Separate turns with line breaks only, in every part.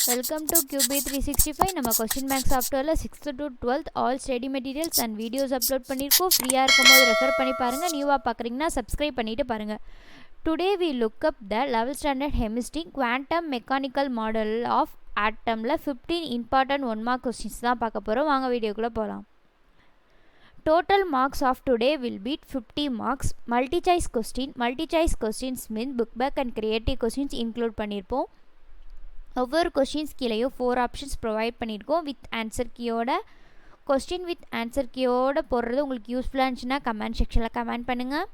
Welcome to QB365. நம்ம question bank சாஃப்ட்வேரில் 6th to 12th all study materials and videos upload பண்ணியிருக்கோம். ஃப்ரீயாக இருக்கும்போது ரெஃபர் பண்ணி பாருங்கள். நியூவாக பார்க்குறீங்கன்னா சப்ஸ்கிரைப் பண்ணிவிட்டு பாருங்கள். Today we look up the 11th standard chemistry quantum mechanical model of ஆட்டமில் 15 இம்பார்ட்டன்ட் 1 மார்க் கொஸ்டின்ஸ் தான் பார்க்க போகிறோம். வாங்க வீடியோக்குள்ளே போகலாம். Total marks of today will be 50 marks. Multi-choice questions mean book back and creative questions include பண்ணியிருப்போம். ஒவ்வொரு questions கீழேயும் 4 ஆப்ஷன்ஸ் ப்ரொவைட் பண்ணியிருக்கோம் வித் ஆன்சர் கீயோட. கொஸ்டின் வித் ஆன்சர் கீயோட போடுறது உங்களுக்கு யூஸ்ஃபுல்லாக இருந்துச்சுன்னா கமெண்ட் செக்ஷனில் கமெண்ட் பண்ணுங்கள்.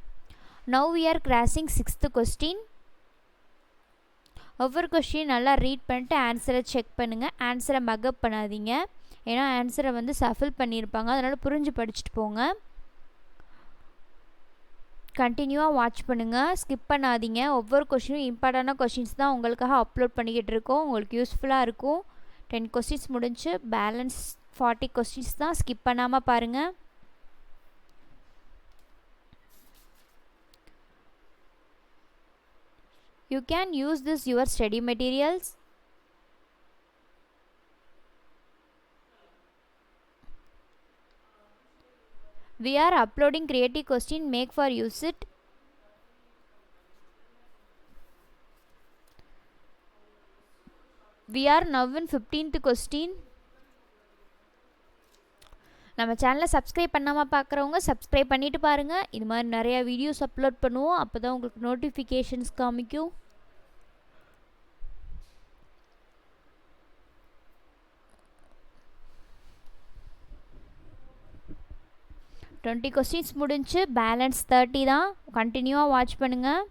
Now we are crossing 6th question. ஒவ்வொரு கொஸ்டின் நல்லா ரீட் பண்ணிட்டு ஆன்சரை செக் பண்ணுங்கள். ஆன்சரை மக்கப் பண்ணாதீங்க, ஏன்னா ஆன்சரை வந்து சஃபில் பண்ணியிருப்பாங்க, அதனால் புரிஞ்சு படிச்சுட்டு போங்க. கண்டினியூவாக வாட்ச் பண்ணுங்கள், ஸ்கிப் பண்ணாதீங்க. ஒவ்வொரு கொஸ்டினும் இம்பார்ட்டண்டான கொஸ்டின்ஸ் தான் உங்களுக்காக அப்லோட் பண்ணிக்கிட்டு இருக்கோம். உங்களுக்கு யூஸ்ஃபுல்லாக இருக்கும். 10 கொஸ்டின்ஸ் முடிஞ்சு பேலன்ஸ் 40 கொஸ்டின்ஸ் தான். ஸ்கிப் பண்ணாமல் பாருங்கள். You can use this your study materials. We are uploading creative question, make for use it. We are now in 15th question. நம்ம சேனலை சப்ஸ்கிரைப் பண்ணாமல் பார்க்குறவங்க சப்ஸ்கிரைப் பண்ணிவிட்டு பாருங்கள். இது மாதிரி நிறையா வீடியோஸ் அப்லோட் பண்ணுவோம், அப்போ தான் உங்களுக்கு நோட்டிஃபிகேஷன்ஸ் காமிக்கும். டுவெண்ட்டி கொஸ்டின்ஸ் முடிஞ்சு பேலன்ஸ் 30 தான். கண்டினியூவாக வாட்ச் பண்ணுங்கள்.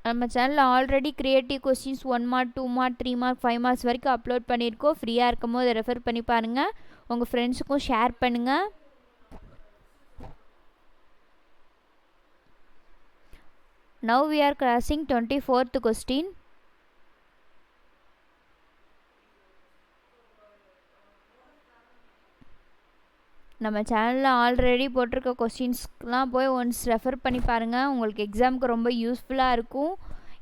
நம்ம சேனலில் already creative questions 1 mark 2 mark 3 mark 5 marks வரைக்கும் அப்லோட் பண்ணியிருக்கோம். ஃப்ரீயாக இருக்கும் போது ரெஃபர் பண்ணி பாருங்கள். உங்கள் ஃப்ரெண்ட்ஸுக்கும் ஷேர் பண்ணுங்கள். Now we are crossing 24th question. நம்ம சேனலில் ஆல்ரெடி போட்டிருக்க கொஸ்டின்ஸ்லாம் போய் ஒன்ஸ் ரெஃபர் பண்ணி பாருங்கள். உங்களுக்கு எக்ஸாமுக்கு ரொம்ப யூஸ்ஃபுல்லாக இருக்கும்.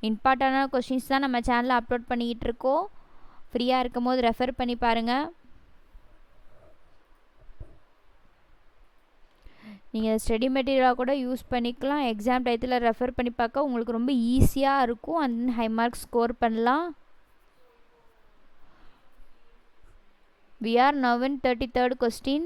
இம்பார்ட்டண்டான கொஸ்டின்ஸ் தான் நம்ம சேனலில் அப்லோட் பண்ணிக்கிட்டு இருக்கோம். ஃப்ரீயாக இருக்கும் போது ரெஃபர் பண்ணி பாருங்கள். நீங்கள் ஸ்டடி மெட்டீரியலாக கூட யூஸ் பண்ணிக்கலாம். எக்ஸாம் டயத்தில் ரெஃபர் பண்ணி பார்க்க உங்களுக்கு ரொம்ப ஈஸியாக இருக்கும். அண்ட் ஹை மார்க் ஸ்கோர் பண்ணலாம். We are now in 33rd question.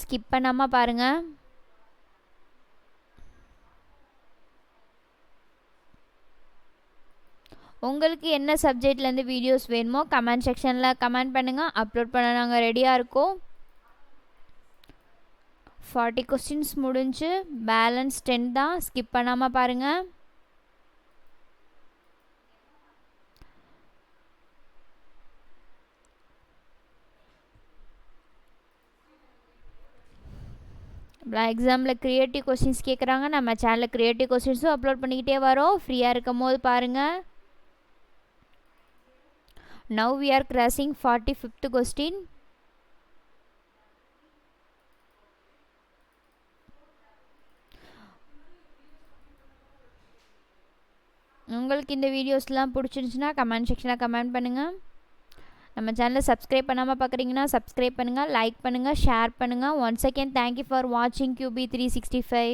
Skip பண்ணாமல் பாருங்கள். உங்களுக்கு என்ன சப்ஜெக்ட்லேருந்து வீடியோஸ் வேணுமோ கமெண்ட் செக்ஷனில் கமெண்ட் பண்ணுங்கள். அப்லோட் பண்ண நாங்கள் ரெடியாக இருக்கோம். 40 கொஸ்டின்ஸ் முடிஞ்சு பேலன்ஸ் 10 தான். ஸ்கிப் பண்ணாமல் பாருங்கள். எக்ஸாமில் க்ரியேட்டிவ் கொஸ்டின்ஸ் கேட்குறாங்க. நம்ம சேனலில் க்ரியேட்டிவ் கொஸ்டின்ஸும் அப்லோட் பண்ணிக்கிட்டே வரோம். ஃப்ரீயாக இருக்கும் போது பாருங்கள். Now we are crossing 45th question. உங்களுக்கு இந்த வீடியோஸ்லாம் பிடிச்சிருந்துச்சுன்னா கமெண்ட் செக்ஷனில் கமெண்ட் பண்ணுங்கள். நம்ம சேனலை சப்ஸ்கிரைப் பண்ணாமல் பார்க்குறீங்கன்னா சப்ஸ்கிரைப் பண்ணுங்கள், லைக் பண்ணுங்கள், ஷேர் பண்ணுங்கள். ஒன்ஸ் அகேன் தேங்க்யூ ஃபார் வாட்சிங் QB365.